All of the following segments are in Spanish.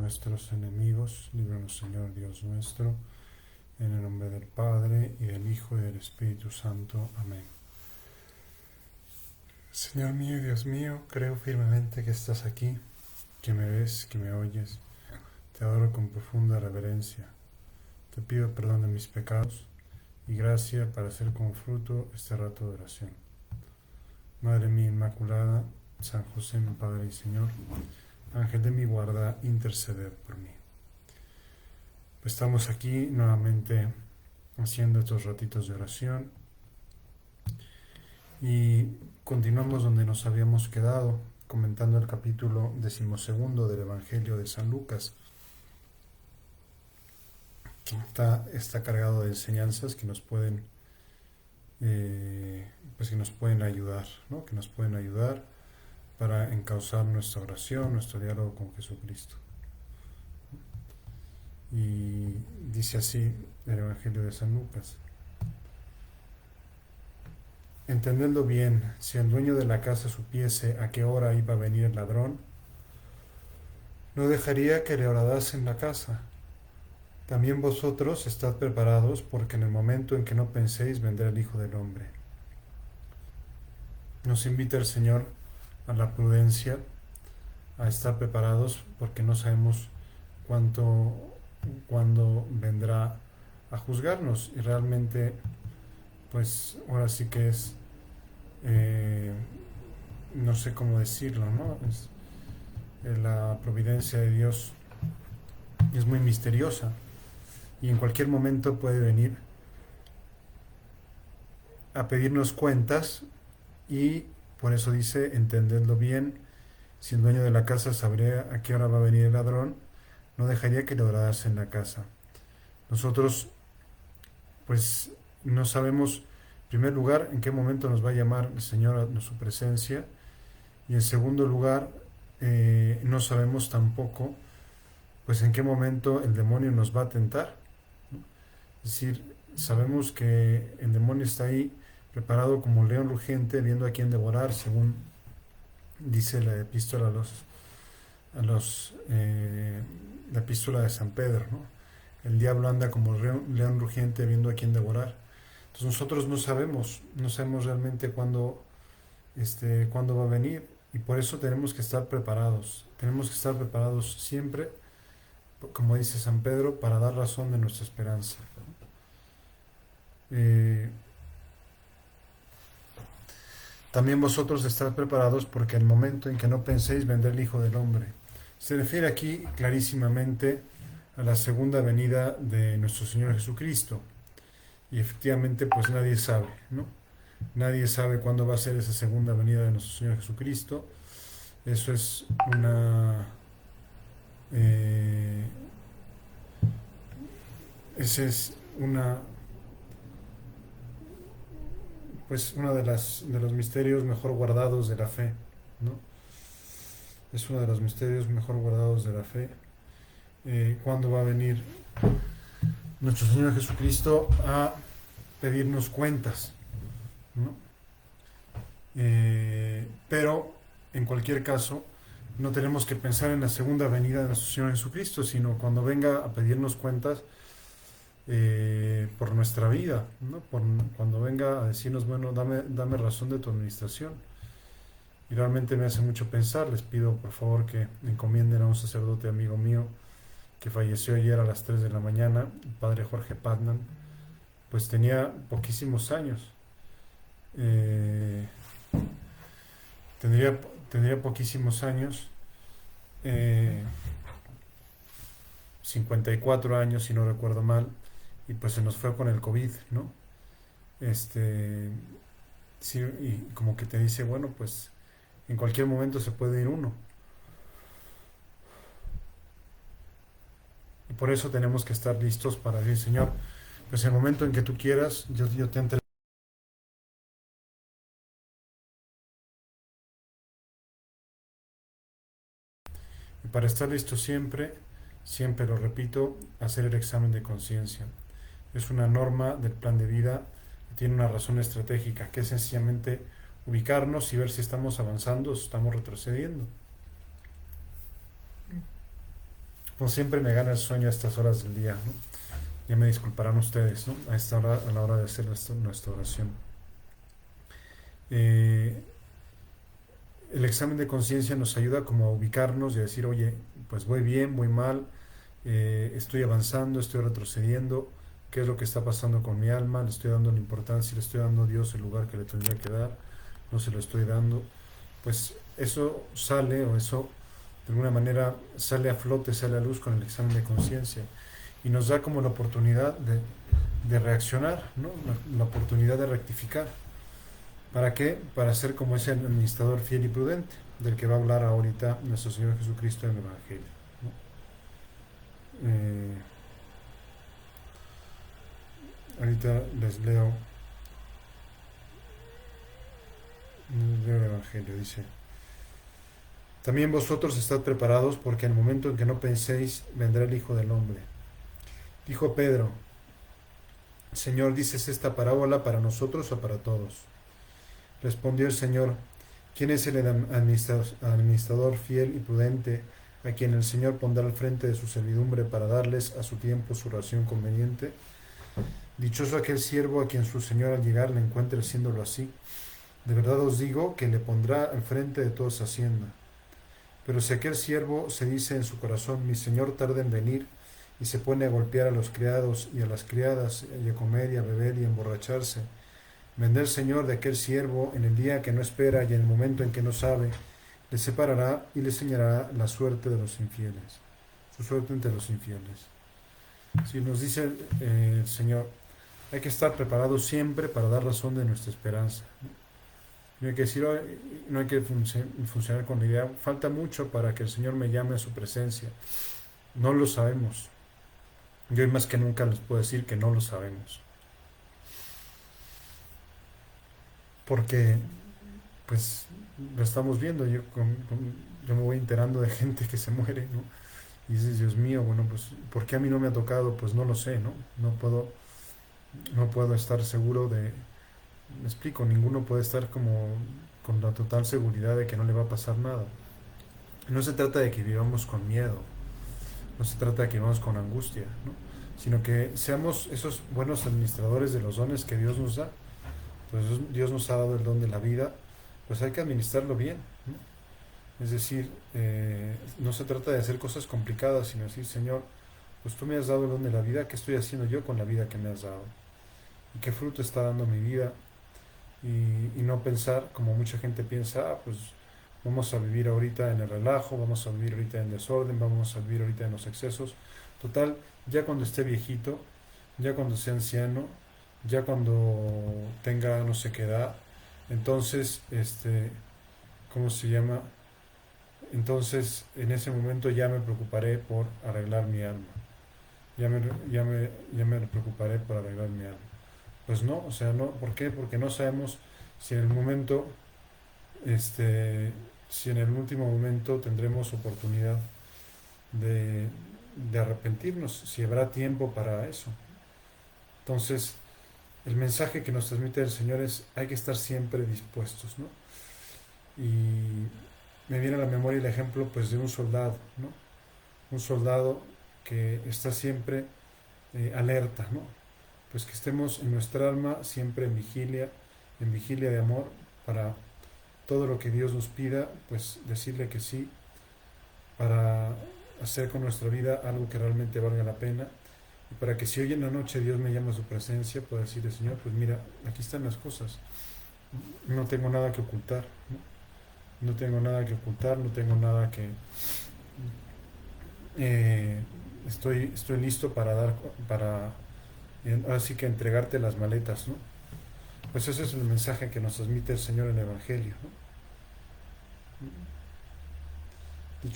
nuestros enemigos, líbranos, Señor Dios nuestro, en el nombre del Padre, y del Hijo, y del Espíritu Santo. Amén. Señor mío y Dios mío, creo firmemente que estás aquí, que me ves, que me oyes. Te adoro con profunda reverencia. Te pido perdón de mis pecados y gracia para hacer con fruto este rato de oración. Madre mía Inmaculada, San José, mi Padre y Señor, Ángel de mi guarda, interceded por mí. Estamos aquí nuevamente haciendo estos ratitos de oración y continuamos donde nos habíamos quedado, comentando el capítulo 12 del Evangelio de San Lucas, que está cargado de enseñanzas que nos pueden que nos pueden ayudar, ¿no? Que nos pueden ayudar para encauzar nuestra oración, nuestro diálogo con Jesucristo. Y dice así el Evangelio de San Lucas: entendedlo bien, si el dueño de la casa supiese a qué hora iba a venir el ladrón, no dejaría que le horadasen la casa. También vosotros estad preparados, porque en el momento en que no penséis vendrá el Hijo del Hombre. Nos invita el Señor a la prudencia, a estar preparados, porque no sabemos cuándo vendrá a juzgarnos. Y realmente, pues ahora sí que es, no sé cómo decirlo, ¿no? La providencia de Dios es muy misteriosa y en cualquier momento puede venir a pedirnos cuentas, y por eso dice: entendedlo bien, si el dueño de la casa sabría a qué hora va a venir el ladrón, no dejaría que le horadasen en la casa. Nosotros pues no sabemos, en primer lugar, en qué momento nos va a llamar el Señor a su presencia, y en segundo lugar, no sabemos tampoco pues en qué momento el demonio nos va a tentar, ¿no? Es decir, sabemos que el demonio está ahí preparado como un león rugiente, viendo a quién devorar, según dice la epístola la epístola de San Pedro, ¿no? El diablo anda como león rugiente viendo a quién devorar. Entonces nosotros no sabemos realmente cuándo va a venir, y por eso tenemos que estar preparados siempre, como dice San Pedro, para dar razón de nuestra esperanza. También vosotros estad preparados, porque el momento en que no penséis vendrá el Hijo del Hombre. Se refiere aquí clarísimamente a la segunda venida de nuestro Señor Jesucristo. Y efectivamente, pues nadie sabe, ¿no? Nadie sabe cuándo va a ser esa segunda venida de nuestro Señor Jesucristo. Eso es eh, esa es una de los misterios mejor guardados de la fe, ¿no? Es uno de los misterios mejor guardados de la fe. ¿Cuándo va a venir nuestro Señor Jesucristo a pedirnos cuentas, ¿no? Pero en cualquier caso, no tenemos que pensar en la segunda venida de nuestro Señor Jesucristo, sino cuando venga a pedirnos cuentas por nuestra vida, ¿no? Cuando venga a decirnos: bueno, dame razón de tu administración. Y realmente me hace mucho pensar. Les pido por favor que encomienden a un sacerdote amigo mío que falleció ayer a las 3 de la mañana, el padre Jorge Padman. Pues tenía poquísimos años, tendría poquísimos años, 54 años si no recuerdo mal, y pues se nos fue con el COVID, ¿no? Sí, y como que te dice: bueno, pues en cualquier momento se puede ir uno. Y por eso tenemos que estar listos para decir: Señor, pues en el momento en que tú quieras, yo te entrego. Y para estar listo siempre lo repito, hacer el examen de conciencia. Es una norma del plan de vida que tiene una razón estratégica, que es sencillamente ubicarnos y ver si estamos avanzando o si estamos retrocediendo. Como siempre me gana el sueño a estas horas del día, ¿no? Ya me disculparán ustedes, ¿no? A esta hora, a la hora de hacer nuestra oración. Eh, el examen de conciencia nos ayuda como a ubicarnos y a decir, oye, pues voy bien, voy mal, estoy avanzando, estoy retrocediendo, qué es lo que está pasando con mi alma, le estoy dando la importancia, le estoy dando a Dios el lugar que le tendría que dar, no se lo estoy dando. Pues eso sale, o eso de alguna manera sale a flote, sale a luz con el examen de conciencia y nos da como la oportunidad de reaccionar, ¿no? La oportunidad de rectificar. ¿Para qué? Para ser como ese administrador fiel y prudente del que va a hablar ahorita nuestro Señor Jesucristo en el Evangelio, ¿no? Ahorita les leo el Evangelio, dice: también vosotros estad preparados, porque en el momento en que no penséis, vendrá el Hijo del Hombre. Dijo Pedro: Señor, ¿dices esta parábola para nosotros o para todos? Respondió el Señor: ¿quién es el administrador fiel y prudente, a quien el Señor pondrá al frente de su servidumbre para darles a su tiempo su ración conveniente? Dichoso aquel siervo a quien su Señor al llegar le encuentre haciéndolo así. De verdad os digo que le pondrá al frente de toda su hacienda. Pero si aquel siervo se dice en su corazón, mi Señor tarda en venir, y se pone a golpear a los criados y a las criadas, y a comer y a beber y a emborracharse, vendrá el Señor de aquel siervo en el día que no espera y en el momento en que no sabe, le separará y le señalará la suerte de los infieles, su suerte entre los infieles. Si nos dice el Señor, hay que estar preparados siempre para dar razón de nuestra esperanza. No hay que decir, no hay que funcionar con la idea, falta mucho para que el Señor me llame a su presencia. No lo sabemos. Yo hoy más que nunca les puedo decir que no lo sabemos. Porque, pues, lo estamos viendo. Yo me voy enterando de gente que se muere, ¿no? Y dices, Dios mío, bueno, pues, ¿por qué a mí no me ha tocado? Pues no lo sé, ¿no? No puedo estar seguro de. Me explico, ninguno puede estar como con la total seguridad de que no le va a pasar nada. No se trata de que vivamos con miedo, no se trata de que vivamos con angustia, ¿no? Sino que seamos esos buenos administradores de los dones que Dios nos da. Pues Dios nos ha dado el don de la vida, pues hay que administrarlo bien, ¿no? Es decir, no se trata de hacer cosas complicadas, sino decir, Señor, pues tú me has dado el don de la vida, ¿qué estoy haciendo yo con la vida que me has dado? ¿Y qué fruto está dando mi vida? Y no pensar, como mucha gente piensa, pues vamos a vivir ahorita en el relajo, vamos a vivir ahorita en desorden, vamos a vivir ahorita en los excesos. Total, ya cuando esté viejito, ya cuando sea anciano, ya cuando tenga no sé qué edad, entonces, ¿cómo se llama? Entonces, en ese momento ya me preocuparé por arreglar mi alma. Ya me, ya me preocuparé por arreglar mi alma. Pues no, o sea, no, ¿por qué? Porque no sabemos si en el momento, si en el último momento tendremos oportunidad de, de arrepentirnos, si habrá tiempo para eso. Entonces, el mensaje que nos transmite el Señor es, hay que estar siempre dispuestos, ¿no? Y me viene a la memoria el ejemplo, pues, de un soldado, ¿no? Un soldado que está siempre alerta, ¿no? Pues que estemos en nuestra alma siempre en vigilia de amor, para todo lo que Dios nos pida, pues decirle que sí, para hacer con nuestra vida algo que realmente valga la pena, y para que si hoy en la noche Dios me llama a su presencia, pueda decirle, Señor, pues mira, aquí están las cosas, no tengo nada que ocultar, ¿no? No tengo nada que ocultar, no tengo nada que... estoy listo para dar, así que entregarte las maletas, ¿no? Pues ese es el mensaje que nos transmite el Señor en el Evangelio, ¿no?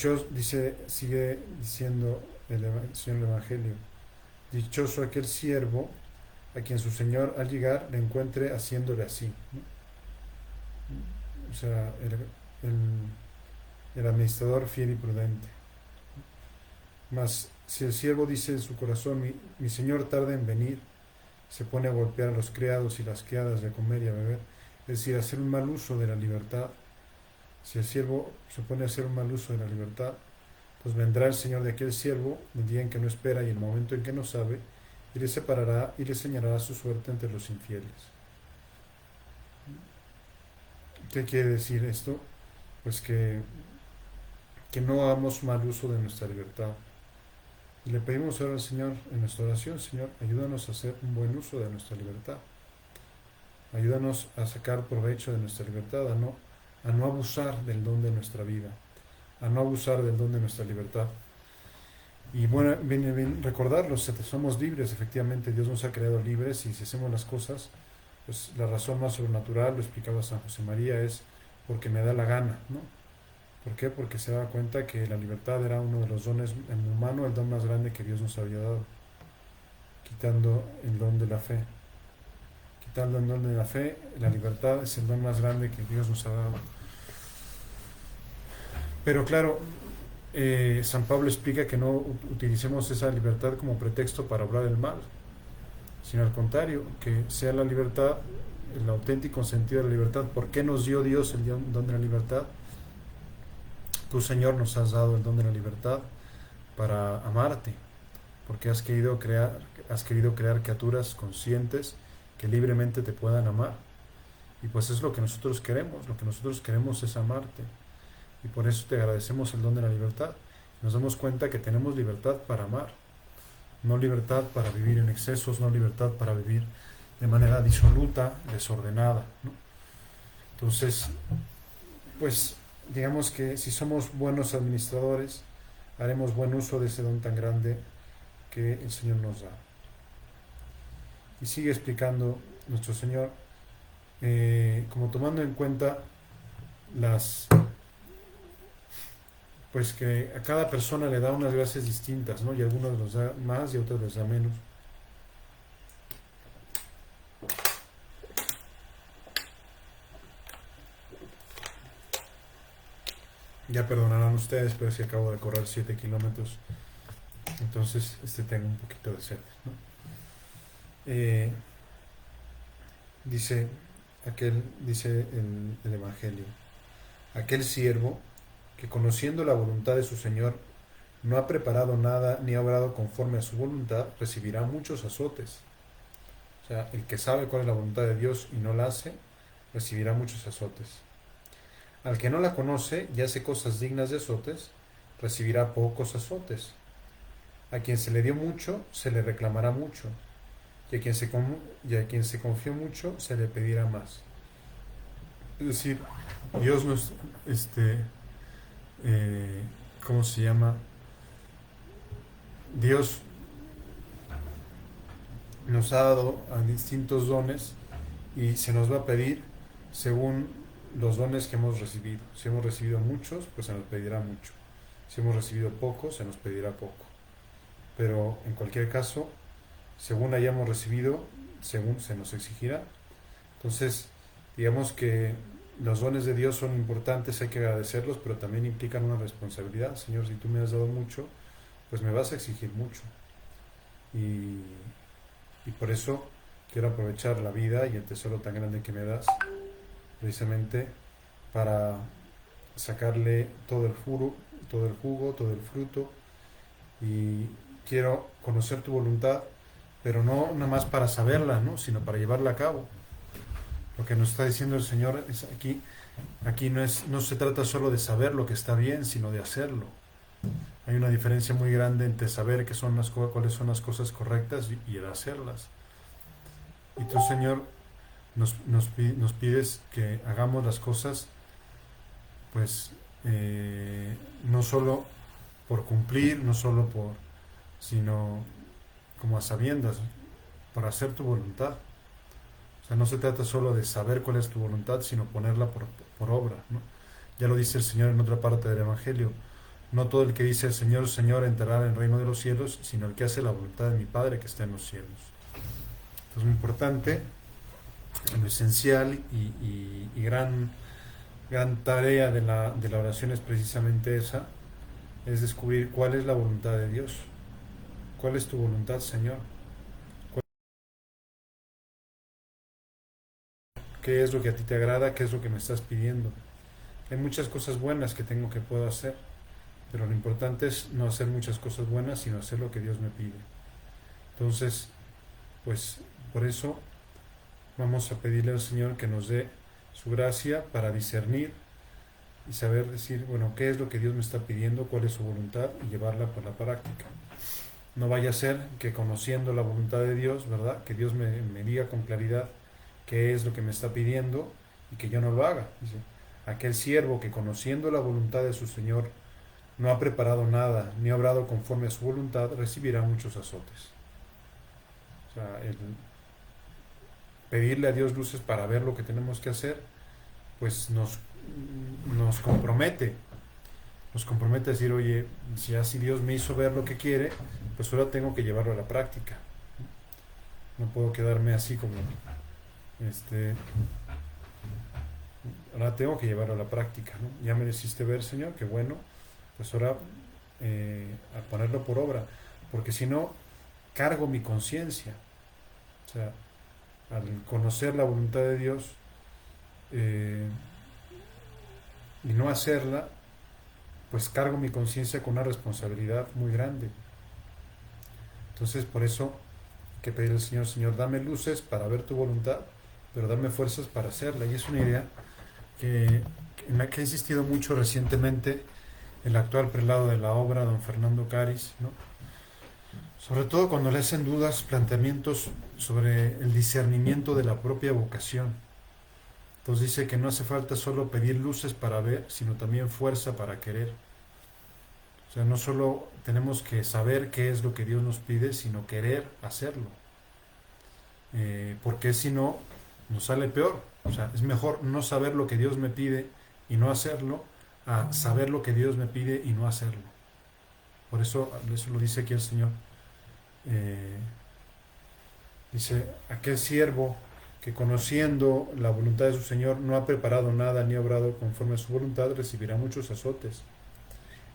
Sigue diciendo el Señor en el Evangelio, dichoso aquel siervo a quien su Señor al llegar le encuentre haciéndole así, ¿no? O sea, el administrador fiel y prudente. Mas si el siervo dice en su corazón, mi Señor tarda en venir, se pone a golpear a los criados y las criadas, de comer y a beber, es decir, a hacer un mal uso de la libertad. Si el siervo se pone a hacer un mal uso de la libertad, Pues vendrá el Señor de aquel siervo, el día en que no espera y el momento en que no sabe, y le separará y le señalará su suerte entre los infieles. ¿Qué quiere decir esto? Pues que no hagamos mal uso de nuestra libertad. Y le pedimos ahora al Señor en nuestra oración: Señor, ayúdanos a hacer un buen uso de nuestra libertad. Ayúdanos a sacar provecho de nuestra libertad, a no abusar del don de nuestra vida, a no abusar del don de nuestra libertad. Y bueno, viene bien recordarlo: somos libres, efectivamente, Dios nos ha creado libres, y si hacemos las cosas, pues la razón más sobrenatural, lo explicaba San José María, es porque me da la gana, ¿no? ¿Por qué? Porque se da cuenta que la libertad era uno de los dones en lo humano, el don más grande que Dios nos había dado, quitando el don de la fe. Quitando el don de la fe, la libertad es el don más grande que Dios nos ha dado. Pero claro, San Pablo explica que no utilicemos esa libertad como pretexto para obrar el mal, sino al contrario, que sea la libertad, el auténtico sentido de la libertad. ¿Por qué nos dio Dios el don de la libertad? Tú, Señor, nos has dado el don de la libertad para amarte, porque has querido crear criaturas conscientes que libremente te puedan amar. Y pues es lo que nosotros queremos es amarte. Y por eso te agradecemos el don de la libertad. Nos damos cuenta que tenemos libertad para amar, no libertad para vivir en excesos, no libertad para vivir de manera disoluta, desordenada, ¿no? Entonces, pues digamos que si somos buenos administradores, haremos buen uso de ese don tan grande que el Señor nos da. Y sigue explicando nuestro Señor, como tomando en cuenta las, pues que a cada persona le da unas gracias distintas, ¿no? Y a algunos los da más y a otros les da menos. Ya perdonarán ustedes, pero si acabo de correr 7 kilómetros, entonces tengo un poquito de sed, ¿no? Eh, dice dice el Evangelio: aquel siervo que, conociendo la voluntad de su Señor, no ha preparado nada ni ha obrado conforme a su voluntad, recibirá muchos azotes. O sea, el que sabe cuál es la voluntad de Dios y no la hace, recibirá muchos azotes. Al que no la conoce y hace cosas dignas de azotes, recibirá pocos azotes. A quien se le dio mucho, se le reclamará mucho, y a quien se confió mucho, se le pedirá más. Es decir, Dios nos, ¿cómo se llama? Dios nos ha dado a distintos dones y se nos va a pedir según los dones que hemos recibido. Si hemos recibido muchos, pues se nos pedirá mucho. Si hemos recibido pocos, se nos pedirá poco. Pero en cualquier caso, según hayamos recibido, según se nos exigirá. Entonces, digamos que los dones de Dios son importantes, hay que agradecerlos, pero también implican una responsabilidad. Señor, si tú me has dado mucho, pues me vas a exigir mucho. Y por eso quiero aprovechar la vida y el tesoro tan grande que me das, precisamente para sacarle todo el jugo, todo el fruto. Y quiero conocer tu voluntad, pero no nada más para saberla, ¿no? Sino para llevarla a cabo. Lo que nos está diciendo el Señor es aquí no se trata solo de saber lo que está bien, sino de hacerlo. Hay una diferencia muy grande entre saber cuáles son las cosas correctas y el hacerlas. Y tú, Señor, nos pides que hagamos las cosas, pues, no solo por cumplir, sino como a sabiendas, para hacer tu voluntad. O sea, no se trata solo de saber cuál es tu voluntad, sino ponerla por obra, ¿no? Ya lo dice el Señor en otra parte del Evangelio: no todo el que dice el Señor, Señor, entrará en el reino de los cielos, sino el que hace la voluntad de mi Padre que está en los cielos. Es muy importante, lo esencial y gran tarea de la oración es precisamente esa: es descubrir cuál es la voluntad de Dios. ¿Cuál es tu voluntad, Señor? ¿Qué es lo que a ti te agrada? ¿Qué es lo que me estás pidiendo? Hay muchas cosas buenas que puedo hacer, pero lo importante es no hacer muchas cosas buenas, sino hacer lo que Dios me pide. Entonces, pues por eso vamos a pedirle al Señor que nos dé su gracia para discernir y saber decir, bueno, qué es lo que Dios me está pidiendo, cuál es su voluntad y llevarla por la práctica. No vaya a ser que conociendo la voluntad de Dios, ¿verdad? Que Dios me diga con claridad qué es lo que me está pidiendo y que yo no lo haga. Dice, aquel siervo que conociendo la voluntad de su Señor no ha preparado nada ni ha obrado conforme a su voluntad, recibirá muchos azotes. O sea, el pedirle a Dios luces para ver lo que tenemos que hacer, pues nos compromete. Nos compromete a decir, oye, si así Dios me hizo ver lo que quiere, pues ahora tengo que llevarlo a la práctica. No puedo quedarme así como, ahora tengo que llevarlo a la práctica, ¿no? Ya me hiciste ver, Señor, que bueno, pues ahora a ponerlo por obra, porque si no, cargo mi conciencia. O sea, al conocer la voluntad de Dios y no hacerla, pues cargo mi conciencia con una responsabilidad muy grande. Entonces, por eso que pedir al Señor, Señor, dame luces para ver tu voluntad, pero dame fuerzas para hacerla. Y es una idea en la que ha insistido mucho recientemente el actual prelado de la obra, don Fernando Caris, ¿no? Sobre todo cuando le hacen dudas, planteamientos sobre el discernimiento de la propia vocación. Entonces dice que no hace falta solo pedir luces para ver, sino también fuerza para querer. O sea, no solo tenemos que saber qué es lo que Dios nos pide, sino querer hacerlo. Porque si no, nos sale peor. O sea, es mejor no saber lo que Dios me pide y no hacerlo, a saber lo que Dios me pide y no hacerlo. Por eso lo dice aquí el Señor. Dice, aquel siervo que conociendo la voluntad de su Señor no ha preparado nada ni ha obrado conforme a su voluntad, recibirá muchos azotes.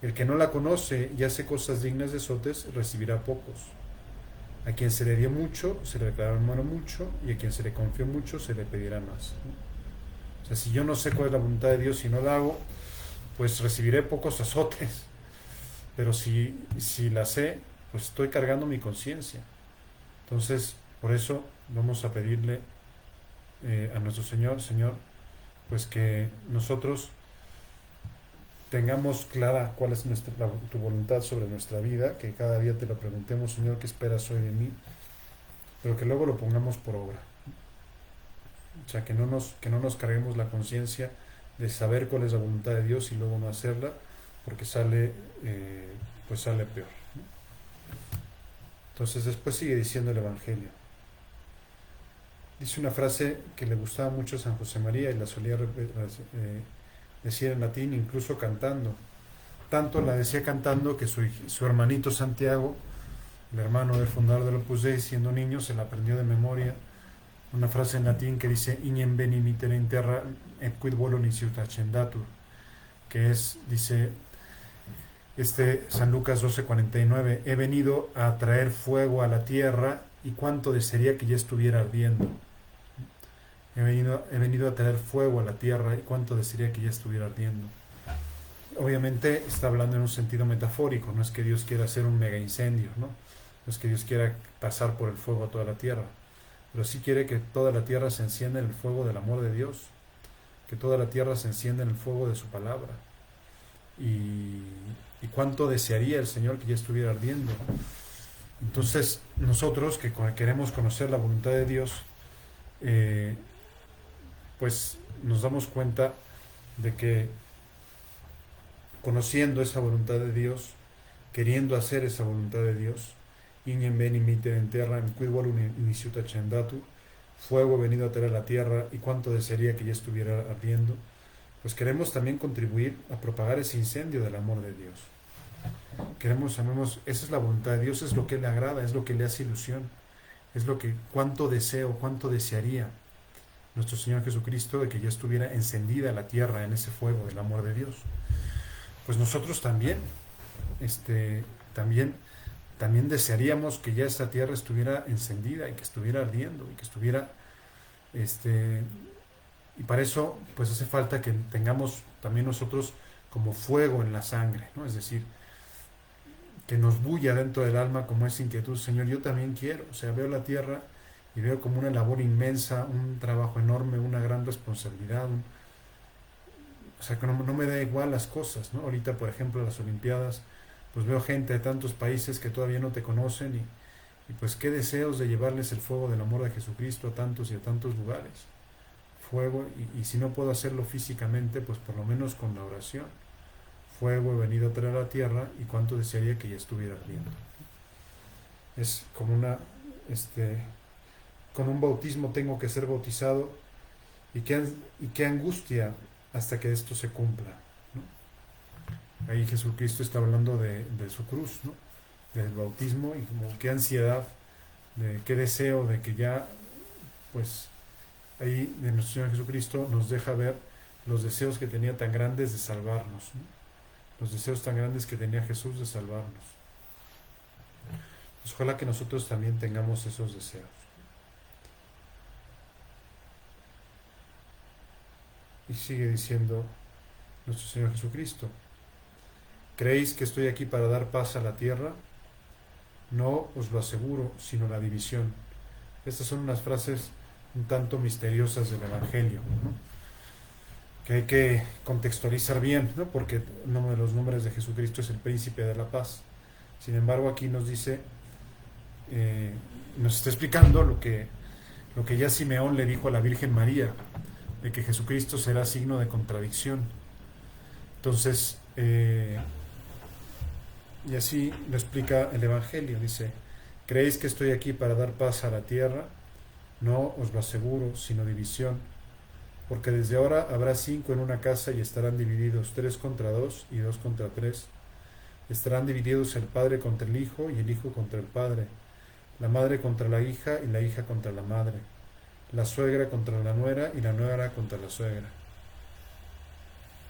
El que no la conoce y hace cosas dignas de azotes, recibirá pocos. A quien se le dio mucho, se le declarará en mano mucho, y a quien se le confió mucho, se le pedirá más. O sea, si yo no sé cuál es la voluntad de Dios y no la hago, pues recibiré pocos azotes. Pero si la sé, pues estoy cargando mi conciencia. Entonces, por eso vamos a pedirle a nuestro Señor, Señor, pues que nosotros tengamos clara cuál es tu voluntad sobre nuestra vida, que cada día te lo preguntemos, Señor, ¿qué esperas hoy de mí? Pero que luego lo pongamos por obra. O sea, que no nos carguemos la conciencia de saber cuál es la voluntad de Dios y luego no hacerla, porque sale peor. Entonces después sigue diciendo el Evangelio. Dice una frase que le gustaba mucho a San José María y la solía decir en latín, incluso cantando. Tanto la decía cantando que su hermanito Santiago, el hermano del fundador del Opus Dei, siendo niño, se la aprendió de memoria. Una frase en latín que dice, Ignem veni mitere in terra et quid volo nisiut accendatur, que es, dice San Lucas 12:49, he venido a traer fuego a la tierra y cuánto desearía que ya estuviera ardiendo. He venido a traer fuego a la tierra y cuánto desearía que ya estuviera ardiendo. Obviamente está hablando en un sentido metafórico, no es que Dios quiera hacer un mega incendio, ¿no? No es que Dios quiera pasar por el fuego a toda la tierra, pero sí quiere que toda la tierra se encienda en el fuego del amor de Dios, que toda la tierra se encienda en el fuego de su palabra. Y cuánto desearía el Señor que ya estuviera ardiendo. Entonces nosotros que queremos conocer la voluntad de Dios, pues nos damos cuenta de que conociendo esa voluntad de Dios, queriendo hacer esa voluntad de Dios, Ignem veni mitere in terra in quid volum nisiut accendatur, fuego venido a traer a la tierra y cuánto desearía que ya estuviera ardiendo, pues queremos también contribuir a propagar ese incendio del amor de Dios. Amemos, esa es la voluntad de Dios, es lo que le agrada, es lo que le hace ilusión, es lo que, cuánto deseo, cuánto desearía nuestro Señor Jesucristo de que ya estuviera encendida la tierra en ese fuego del amor de Dios. Pues nosotros también, también desearíamos que ya esta tierra estuviera encendida y que estuviera ardiendo y que estuviera, y para eso pues hace falta que tengamos también nosotros como fuego en la sangre, ¿no? Es decir, que nos bulla dentro del alma como esa inquietud, Señor, yo también quiero, o sea, veo la tierra y veo como una labor inmensa, un trabajo enorme, una gran responsabilidad, o sea, que no me da igual las cosas, ¿no? Ahorita, por ejemplo, las Olimpiadas, pues veo gente de tantos países que todavía no te conocen y pues qué deseos de llevarles el fuego del amor de Jesucristo a tantos y a tantos lugares. Fuego, y si no puedo hacerlo físicamente, pues por lo menos con la oración. Fuego he venido a traer a la tierra y cuánto desearía que ya estuviera ardiendo. Es como este, con un bautismo tengo que ser bautizado y qué angustia hasta que esto se cumpla, ¿no? Ahí Jesucristo está hablando de su cruz, ¿no? Del bautismo y como qué ansiedad, de qué deseo de que ya, pues ahí de nuestro Señor Jesucristo nos deja ver los deseos que tenía tan grandes de salvarnos, ¿no? Los deseos tan grandes que tenía Jesús de salvarnos. Pues ojalá que nosotros también tengamos esos deseos. Y sigue diciendo nuestro Señor Jesucristo, ¿creéis que estoy aquí para dar paz a la tierra? No os lo aseguro, sino la división. Estas son unas frases un tanto misteriosas del Evangelio, ¿no? Que hay que contextualizar bien, ¿no? Porque uno de los nombres de Jesucristo es el príncipe de la paz. Sin embargo, aquí nos dice, nos está explicando lo que ya Simeón le dijo a la Virgen María, de que Jesucristo será signo de contradicción. Entonces, y así lo explica el Evangelio, dice, ¿creéis que estoy aquí para dar paz a la tierra? No os lo aseguro, sino división, porque desde ahora habrá 5 en una casa y estarán divididos 3 contra 2 y 2 contra 3. Estarán divididos el padre contra el hijo y el hijo contra el padre, la madre contra la hija y la hija contra la madre, la suegra contra la nuera y la nuera contra la suegra.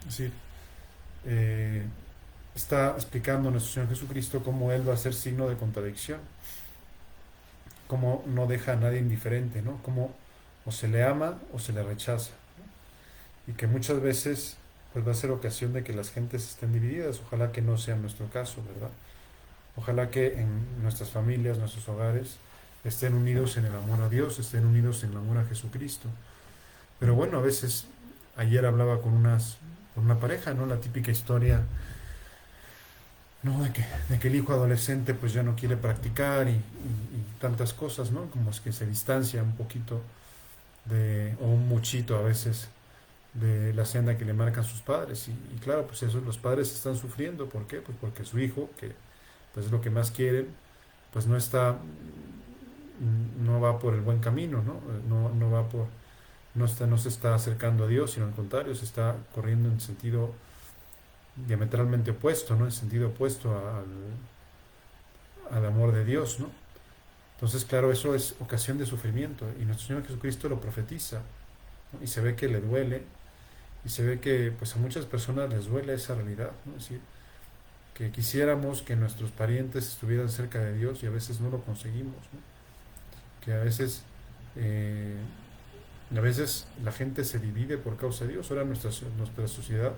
Es decir, está explicando nuestro Señor Jesucristo cómo Él va a ser signo de contradicción, cómo no deja a nadie indiferente, ¿no? Cómo o se le ama o se le rechaza, ¿no? Y que muchas veces pues va a ser ocasión de que las gentes estén divididas. Ojalá que no sea nuestro caso, ¿verdad? Ojalá que en nuestras familias, nuestros hogares, estén unidos en el amor a Dios, estén unidos en el amor a Jesucristo. Pero bueno, a veces, ayer hablaba con una pareja, ¿no? La típica historia, ¿no? De que el hijo adolescente pues ya no quiere practicar y tantas cosas, ¿no? Como es que se distancia un poquito o un muchito a veces de la senda que le marcan sus padres. Y claro, pues eso los padres están sufriendo. ¿Por qué? Pues porque su hijo, que pues es lo que más quieren, pues no va por el buen camino, ¿no? No va por, no se está acercando a Dios, sino al contrario, se está corriendo en sentido diametralmente opuesto, ¿no? En sentido opuesto al amor de Dios, ¿no? Entonces, claro, eso es ocasión de sufrimiento y nuestro Señor Jesucristo lo profetiza, ¿no? Y se ve que le duele y se ve que pues a muchas personas les duele esa realidad, ¿no? Es decir, que quisiéramos que nuestros parientes estuvieran cerca de Dios y a veces no lo conseguimos, ¿no? Que a veces la gente se divide por causa de Dios. Ahora nuestra sociedad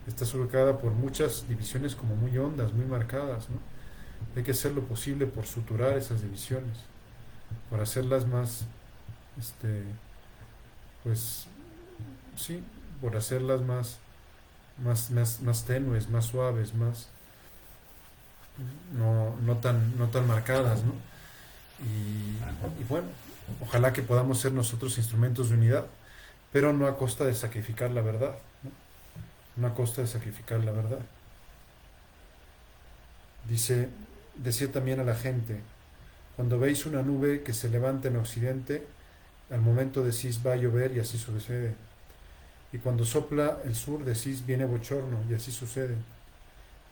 está surcada por muchas divisiones como muy hondas, muy marcadas, ¿no? Hay que hacer lo posible por suturar esas divisiones, por hacerlas más, pues, sí, por hacerlas más tenues, más suaves, no tan marcadas, ¿no? Y bueno, ojalá que podamos ser nosotros instrumentos de unidad, pero no a costa de sacrificar la verdad, ¿no? No a costa de sacrificar la verdad. Decía también a la gente, cuando veis una nube que se levanta en occidente, al momento decís va a llover y así sucede. Y cuando sopla el sur decís viene bochorno y así sucede.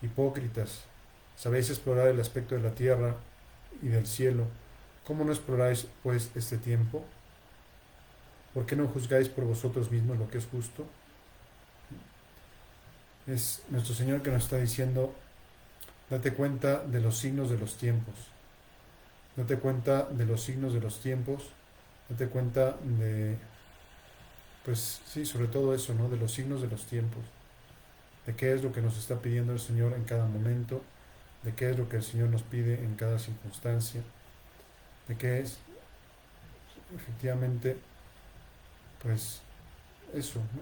Hipócritas, sabéis explorar el aspecto de la tierra y del cielo. ¿Cómo no exploráis pues este tiempo? ¿Por qué no juzgáis por vosotros mismos lo que es justo? Es nuestro Señor que nos está diciendo, date cuenta de los signos de los tiempos. Date cuenta de los signos de los tiempos. Date cuenta pues sí, sobre todo eso, ¿no? De los signos de los tiempos. de qué es lo que nos está pidiendo el Señor en cada momento, de qué es lo que el Señor nos pide en cada circunstancia, de qué es efectivamente, pues eso, ¿no?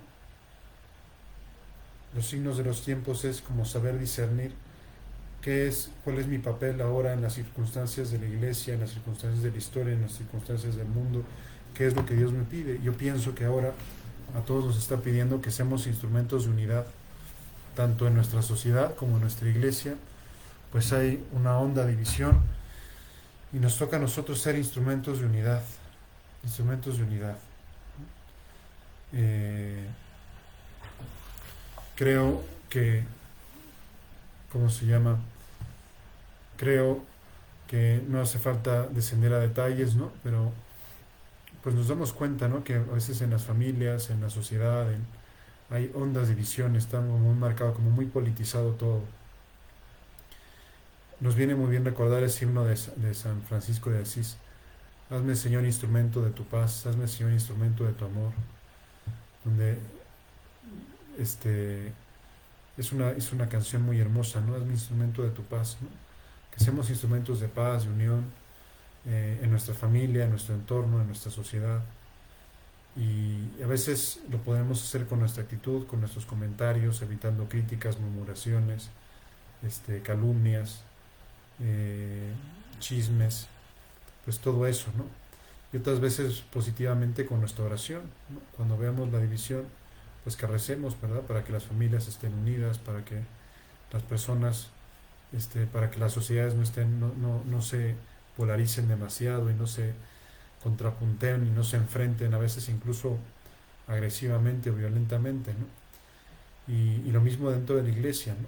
Los signos de los tiempos es como saber discernir cuál es mi papel ahora en las circunstancias de la iglesia, en las circunstancias de la historia, en las circunstancias del mundo, qué es lo que Dios me pide. Yo pienso que ahora a todos nos está pidiendo que seamos instrumentos de unidad, tanto en nuestra sociedad como en nuestra iglesia, pues hay una honda división y nos toca a nosotros ser instrumentos de unidad, instrumentos de unidad. Eh, creo que, ¿cómo se llama? Creo que no hace falta descender a detalles, ¿no? Pero pues nos damos cuenta, ¿no? Que a veces en las familias, en la sociedad, hay hondas divisiones, está como muy marcado, como muy politizado todo. Nos viene muy bien recordar ese himno de San Francisco de Asís. Hazme, Señor, instrumento de tu paz, hazme, Señor, instrumento de tu amor, donde este, es una canción muy hermosa, ¿no? Hazme instrumento de tu paz, ¿no? Que seamos instrumentos de paz, de unión, en nuestra familia, en nuestro entorno, en nuestra sociedad. Y a veces lo podemos hacer con nuestra actitud, con nuestros comentarios, evitando críticas, murmuraciones, calumnias, eh, chismes, pues todo eso, ¿no? Y otras veces positivamente con nuestra oración, ¿no? Cuando veamos la división, pues que recemos, ¿verdad? Para que las familias estén unidas, para que las personas, para que las sociedades no se polaricen demasiado y no se contrapunten y no se enfrenten, a veces incluso agresivamente o violentamente, ¿no? Y lo mismo dentro de la iglesia, ¿no?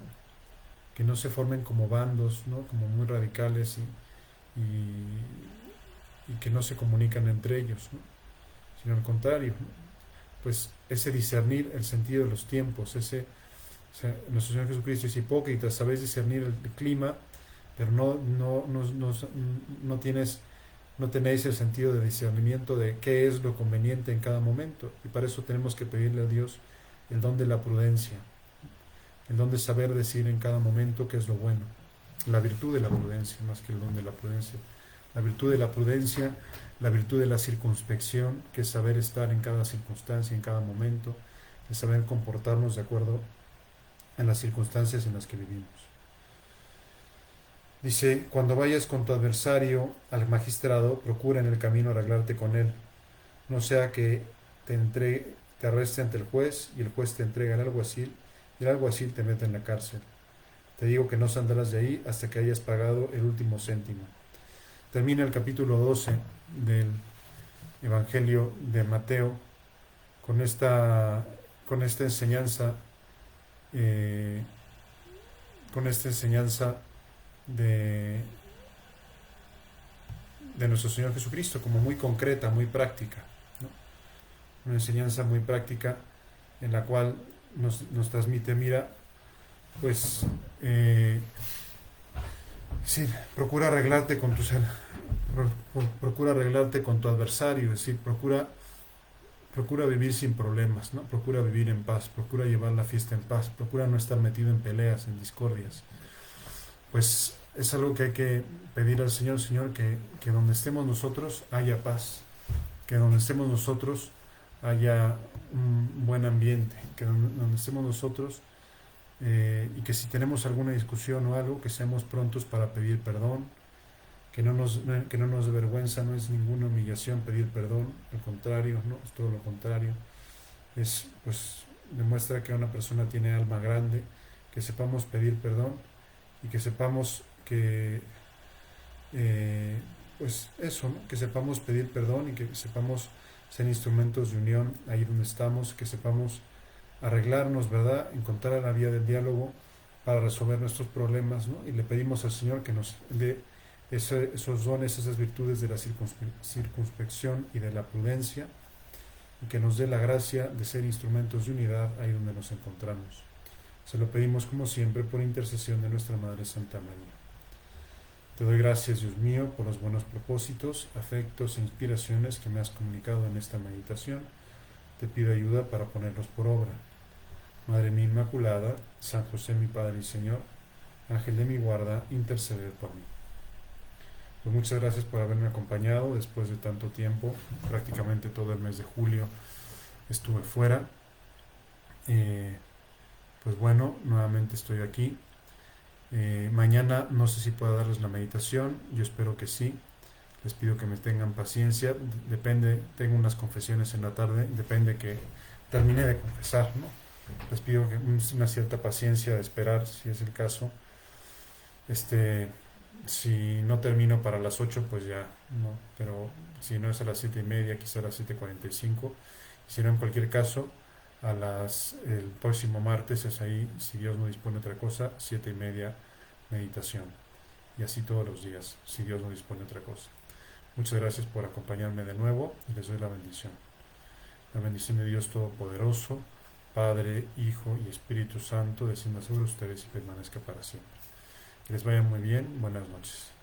Que no se formen como bandos, ¿no? Como muy radicales y que no se comunican entre ellos, ¿no? Sino al contrario, ¿no? Pues ese discernir el sentido de los tiempos, o sea, nuestro Señor Jesucristo es hipócrita, sabéis discernir el clima, pero no tenéis el sentido de discernimiento de qué es lo conveniente en cada momento. Y para eso tenemos que pedirle a Dios el don de la prudencia, el don de saber decir en cada momento qué es lo bueno, la virtud de la prudencia, más que el don de la prudencia. La virtud de la prudencia, la virtud de la circunspección, que es saber estar en cada circunstancia, en cada momento, de saber comportarnos de acuerdo en las circunstancias en las que vivimos. Dice, cuando vayas con tu adversario al magistrado, procura en el camino arreglarte con él, no sea que te arreste ante el juez y el juez te entrega al alguacil y el alguacil te mete en la cárcel. Te digo que no saldrás de ahí hasta que hayas pagado el último céntimo. Termina el capítulo 12 del Evangelio de Mateo con esta enseñanza, eh, con esta enseñanza de nuestro Señor Jesucristo, como muy concreta, muy práctica, ¿no? Una enseñanza muy práctica en la cual nos transmite, mira, pues sí, procura arreglarte con tu adversario, es decir, procura vivir sin problemas, ¿no? Procura vivir en paz, procura llevar la fiesta en paz, procura no estar metido en peleas, en discordias. Pues es algo que hay que pedir al Señor, Señor, que donde estemos nosotros haya paz, que donde estemos nosotros haya un buen ambiente, que donde estemos nosotros, y que si tenemos alguna discusión o algo, que seamos prontos para pedir perdón, que no nos dé vergüenza, no es ninguna humillación pedir perdón, al contrario, no, es todo lo contrario, pues demuestra que una persona tiene alma grande, que sepamos pedir perdón y que sepamos pues eso, ¿no? Que sepamos pedir perdón y que sepamos ser instrumentos de unión ahí donde estamos, que sepamos arreglarnos, ¿verdad? Encontrar la vía del diálogo para resolver nuestros problemas, ¿no? Y le pedimos al Señor que nos dé esos dones, esas virtudes de la circunspección y de la prudencia, y que nos dé la gracia de ser instrumentos de unidad ahí donde nos encontramos. Se lo pedimos como siempre por intercesión de nuestra Madre Santa María. Te doy gracias, Dios mío, por los buenos propósitos, afectos e inspiraciones que me has comunicado en esta meditación. Te pido ayuda para ponerlos por obra. Madre mía Inmaculada, San José mi Padre y Señor, Ángel de mi guarda, interceded por mí. Pues muchas gracias por haberme acompañado después de tanto tiempo, prácticamente todo el mes de julio estuve fuera. Pues bueno, nuevamente estoy aquí. Mañana no sé si puedo darles la meditación, yo espero que sí. Les pido que me tengan paciencia, depende, tengo unas confesiones en la tarde, depende que termine de confesar, ¿no? Les pido que una cierta paciencia de esperar, si es el caso. Si no termino para las 8 pues ya, ¿no? Pero si no es a las 7:30, quizá a las 7:45. Si no, en cualquier caso, el próximo martes es ahí, si Dios no dispone otra cosa, 7:30 meditación. Y así todos los días, si Dios no dispone otra cosa. Muchas gracias por acompañarme de nuevo y les doy la bendición. La bendición de Dios Todopoderoso, Padre, Hijo y Espíritu Santo, descienda sobre ustedes y permanezca para siempre. Que les vaya muy bien. Buenas noches.